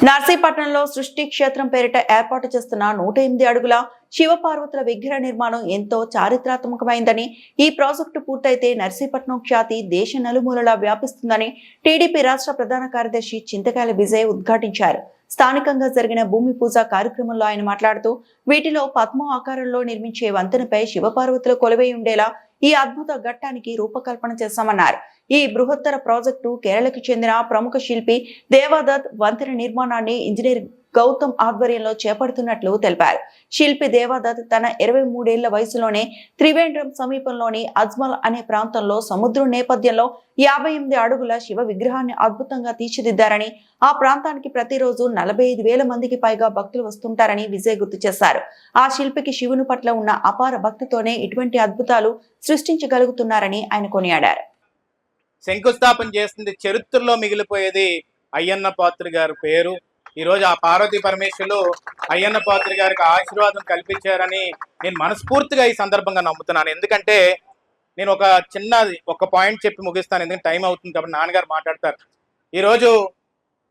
నర్సీపట్నంలో సృష్టి క్షేత్రం పేరిట ఏర్పాటు చేస్తున్న 108 అడుగుల శివపార్వతుల విగ్రహ నిర్మాణం ఎంతో చారిత్రాత్మకమైందని, ఈ ప్రాజెక్టు పూర్తయితే నర్సీపట్నం ఖ్యాతి దేశ నలుమూలలా వ్యాపిస్తుందని టీడీపీ రాష్ట్ర ప్రధాన కార్యదర్శి చింతకాయల విజయ్ ఉద్ఘాటించారు. స్థానికంగా జరిగిన భూమి పూజ కార్యక్రమంలో ఆయన మాట్లాడుతూ, వీటిలో పద్మ ఆకారంలో నిర్మించే వంతెనపై శివపార్వతులు కొలువై ఉండేలా ఈ అద్భుత ఘట్టానికి రూపకల్పన చేశామన్నారు. ఈ బృహత్తర ప్రాజెక్టు కేరళకు చెందిన ప్రముఖ శిల్పి దేవాదత్ వంతెన నిర్మాణాన్ని ఇంజనీర్ గౌతమ్ ఆధ్వర్యంలో చేపడుతున్నట్లు తెలిపారు. శిల్పి దేవాదత్ తన 23 ఏళ్ల వయసులోనే త్రివేంద్రం సమీపంలోని అజ్మల్ అనే ప్రాంతంలో సముద్రం నేపథ్యంలో 58 అడుగుల శివ విగ్రహాన్ని అద్భుతంగా తీర్చిదిద్దారని, ఆ ప్రాంతానికి ప్రతిరోజు 45,000 మందికి పైగా భక్తులు వస్తుంటారని విజయ్ గుర్తు చేశారు. ఆ శిల్పికి శివుని పట్ల ఉన్న అపార భక్తితోనే ఇటువంటి అద్భుతాలు సృష్టించగలుగుతున్నారని ఆయన కొనియాడారు. శంకుస్థాపన చేస్తుంది చరిత్రలో మిగిలిపోయేది అయ్యన్న పాత్ర గారి పేరు. ఈరోజు ఆ పార్వతీ పరమేశ్వరులు అయ్యన్న పాత్ర గారికి ఆశీర్వాదం కల్పించారని నేను మనస్ఫూర్తిగా ఈ సందర్భంగా నమ్ముతున్నాను. ఎందుకంటే నేను ఒక పాయింట్ చెప్పి ముగిస్తాను, ఎందుకంటే టైం అవుతుంది కాబట్టి నాన్నగారు మాట్లాడతారు. ఈరోజు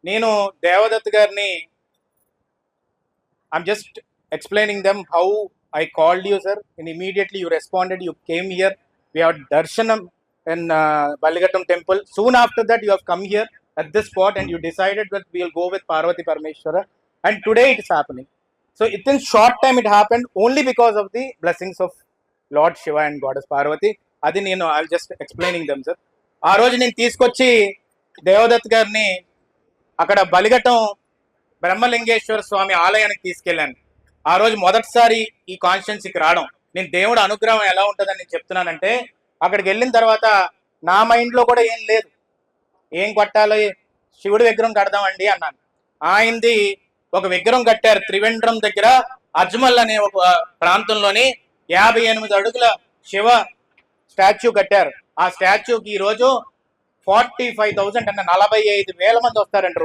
నేను దేవదత్ గారిని I'm just explaining them how I called you sir, and immediately you responded, you came here, we have దర్శనం in Balligattam temple. Soon after that you have come here at this spot and you decided that we will go with Parvati Parameshwara, and today it is happening. So in short time it happened only because of the blessings of Lord Shiva and Goddess Parvati. Adi nenu I'll just explaining them sir. Aa roju nenu teeskochi Devadath garni akkada Balligattam Brahmalingeshwara Swami ఆలయానికి తీసుకెళ్ళాను. ఆ రోజు మొదటిసారి ఈ కాన్స్టిట్యున్సీకి రావడం, నేను దేవుడు అనుగ్రహం ఎలా ఉంటుందని నేను చెప్తున్నానంటే, అక్కడికి వెళ్ళిన తర్వాత నా మైండ్లో కూడా ఏం లేదు, ఏం కట్టాలో శివుడి విగ్రహం కడదామండి అన్నాను. ఆయనది ఒక విగ్రహం కట్టారు త్రివేంద్రం దగ్గర అజ్మల్ అనే ఒక ప్రాంతంలోని 58 అడుగుల శివ స్టాచ్యూ కట్టారు. ఆ స్టాచ్యూకి ఈరోజు 45,000 అంటే 45,000 మంది వస్తారంట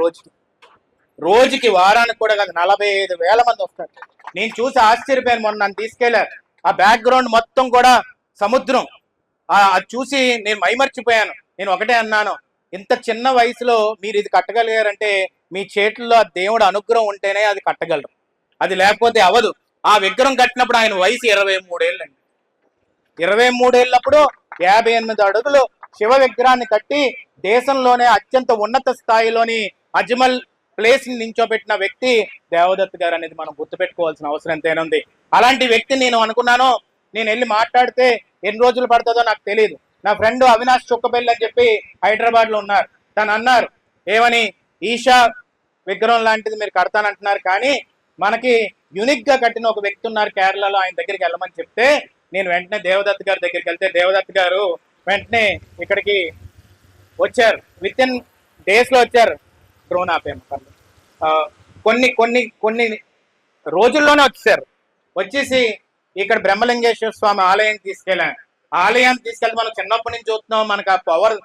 రోజుకి, వారానికి కూడా కాదు 45,000 మంది వస్తారు. నేను చూసి ఆశ్చర్యపోయాను. మొన్న నన్ను తీసుకెళ్లారు, ఆ బ్యాక్గ్రౌండ్ మొత్తం కూడా సముద్రం, అది చూసి నేను మైమర్చిపోయాను. నేను ఒకటే అన్నాను, ఇంత చిన్న వయసులో మీరు ఇది కట్టగలిగారంటే మీ చేతుల్లో ఆ దేవుడు అనుగ్రహం ఉంటేనే అది కట్టగలరు, అది లేకపోతే అవదు. ఆ విగ్రహం కట్టినప్పుడు ఆయన వయసు 23 ఏళ్ళండి. 23 ఏళ్ళప్పుడు 58 అడుగులు శివ విగ్రహాన్ని కట్టి దేశంలోనే అత్యంత ఉన్నత స్థాయిలోని అజ్మల్ ప్లేస్ ని నించోబెట్టిన వ్యక్తి దేవదత్ గారు అనేది మనం గుర్తుపెట్టుకోవాల్సిన అవసరం ఎంతైనా ఉంది. అలాంటి వ్యక్తి నేను అనుకున్నాను, నేను వెళ్ళి మాట్లాడితే ఎన్ని రోజులు పడుతుందో నాకు తెలియదు. నా ఫ్రెండ్ అవినాష్ చుక్కపల్లి అని చెప్పి హైదరాబాద్లో ఉన్నారు, తను అన్నారు ఏమని, ఈషా విగ్రహం లాంటిది మీరు కడతానంటున్నారు, కానీ మనకి యూనిక్గా కట్టిన ఒక వ్యక్తి ఉన్నారు కేరళలో, ఆయన దగ్గరికి వెళ్ళమని చెప్తే నేను వెంటనే దేవదత్ గారి దగ్గరికి వెళ్తే దేవదత్ గారు వెంటనే ఇక్కడికి వచ్చారు. విత్ ఇన్ డేస్లో వచ్చారు. డ్రోన్ ఆపాము, కొన్ని రోజుల్లోనే వచ్చేసారు. వచ్చేసి ఇక్కడ బ్రహ్మలింగేశ్వర స్వామి ఆలయానికి తీసుకెళ్ళాను. ఆలయానికి తీసుకెళ్తే మనం చిన్నప్పటి నుంచి చూస్తున్నాం, మనకు ఆ పవర్,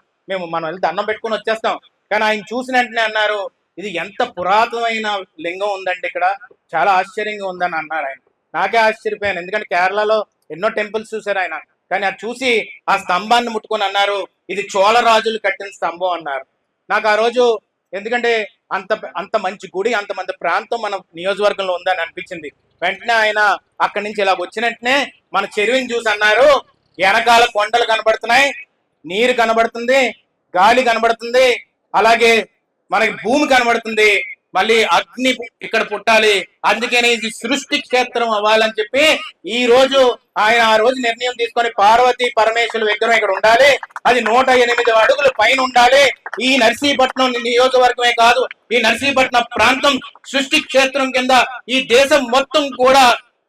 మనం వెళ్ళి దండం పెట్టుకుని వచ్చేస్తాం. కానీ ఆయన చూసిన వెంటనే అన్నారు, ఇది ఎంత పురాతనమైన లింగం ఉందండి, ఇక్కడ చాలా ఆశ్చర్యంగా ఉందని అన్నారు. ఆయన నాకే ఆశ్చర్యపోయాను, ఎందుకంటే కేరళలో ఎన్నో టెంపుల్స్ చూశారు ఆయన, కానీ అది చూసి ఆ స్తంభాన్ని ముట్టుకొని అన్నారు, ఇది చోళ రాజులు కట్టిన స్తంభం అన్నారు. నాకు ఆ రోజు, ఎందుకంటే అంత మంచి గుడి, అంత మంది ప్రాంతం మన నియోజకవర్గంలో ఉందని అనిపించింది. వెంటనే ఆయన అక్కడి నుంచి ఇలా వచ్చిన వెంటనే మన చెరువుని చూసి అన్నారు, వెనకాల కొండలు కనబడుతున్నాయి, నీరు కనబడుతుంది, గాలి కనబడుతుంది, అలాగే మనకి భూమి కనబడుతుంది, మళ్ళీ అగ్ని ఇక్కడ పుట్టాలి, అందుకని ఇది సృష్టి క్షేత్రం అవ్వాలని చెప్పి ఈ రోజు ఆయన ఆ రోజు నిర్ణయం తీసుకొని పార్వతీ పరమేశ్వరుల విగ్రహం ఇక్కడ ఉండాలి, అది 108 అడుగుల పైన ఉండాలి. ఈ నర్సీపట్నం నియోజకవర్గమే కాదు, ఈ నర్సీపట్నం ప్రాంతం సృష్టి క్షేత్రం కింద ఈ దేశం మొత్తం కూడా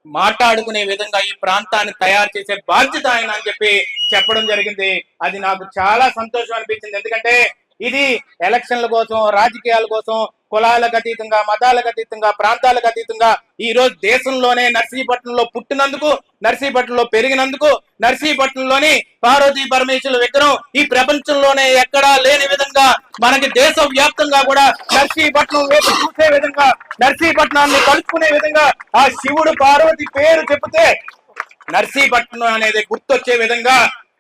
మాట్లాడుకునే విధంగా ఈ ప్రాంతాన్ని తయారు చేసే బాధ్యత ఆయన అని చెప్పి చెప్పడం జరిగింది. అది నాకు చాలా సంతోషం అనిపించింది. ఎందుకంటే ఇది ఎలక్షన్ల కోసం, రాజకీయాల కోసం, కులాలకు అతీతంగా, మతాలకు అతీతంగా, ప్రాంతాలకు అతీతంగా ఈ రోజు దేశంలోనే నర్సీపట్నంలో పుట్టినందుకు, నర్సీపట్నంలో పెరిగినందుకు, నర్సీపట్నంలోని పార్వతీ పరమేశ్వరుల విగ్రహం ఈ ప్రపంచంలోనే ఎక్కడా లేని విధంగా మనకి దేశ వ్యాప్తంగా కూడా నర్సీపట్నం వైపు చూసే విధంగా, నర్సీపట్నాన్ని కలుపుకునే విధంగా ఆ శివుడు పార్వతి పేరు చెప్తే నర్సీపట్నం అనేది గుర్తొచ్చే విధంగా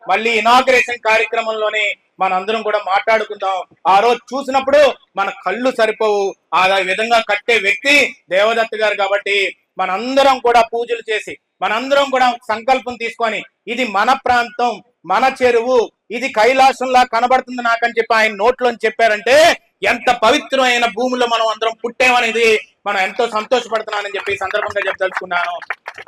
మళ్ళీ ఇనాగ్రేషన్ కార్యక్రమంలోనే మనందరం కూడా మాట్లాడుకుందాం. ఆ రోజు చూసినప్పుడు మన కళ్ళు సరిపోవు. ఆ విధంగా కట్టే వ్యక్తి దేవదత్ గారు కాబట్టి మనందరం కూడా పూజలు చేసి మనందరం కూడా సంకల్పం తీసుకొని ఇది మన ప్రాంతం, మన చెరువు, ఇది కైలాసంలా కనబడుతుంది నాకని చెప్పి ఆయన నోట్లోని చెప్పారంటే ఎంత పవిత్రమైన భూమిలో మనం అందరం పుట్టామనేది మనం ఎంతో సంతోషపడుతున్నానని చెప్పి ఈ సందర్భంగా చెప్పదలుచుకున్నాను.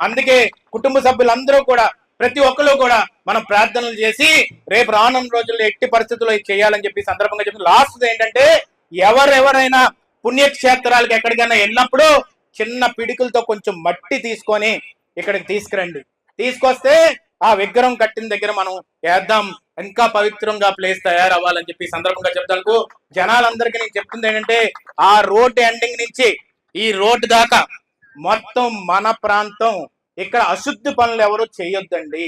అందుకే కుటుంబ సభ్యులందరూ కూడా ప్రతి ఒక్కరు కూడా మనం ప్రార్థనలు చేసి రేపు రానున్న రోజుల్లో ఎట్టి పరిస్థితుల్లో ఇది చేయాలని చెప్పి సందర్భంగా చెప్పి లాస్ట్ ఏంటంటే ఎవరెవరైనా పుణ్యక్షేత్రాలకు ఎక్కడికైనా వెళ్ళినప్పుడు చిన్న పిడికలతో కొంచెం మట్టి తీసుకొని ఇక్కడికి తీసుకురండి. తీసుకొస్తే ఆ విగ్రహం కట్టిన దగ్గర మనం వేద్దాం, ఇంకా పవిత్రంగా ప్లేస్ తయారవ్వాలని చెప్పి సందర్భంగా చెప్తాను. జనాలందరికీ నేను చెప్తుంది ఏంటంటే ఆ రోడ్ ఎండింగ్ నుంచి ఈ రోడ్డు దాకా మొత్తం మన ప్రాంతం. ఇక్కడ అశుద్ధి పనులు ఎవరు చేయొద్దండి.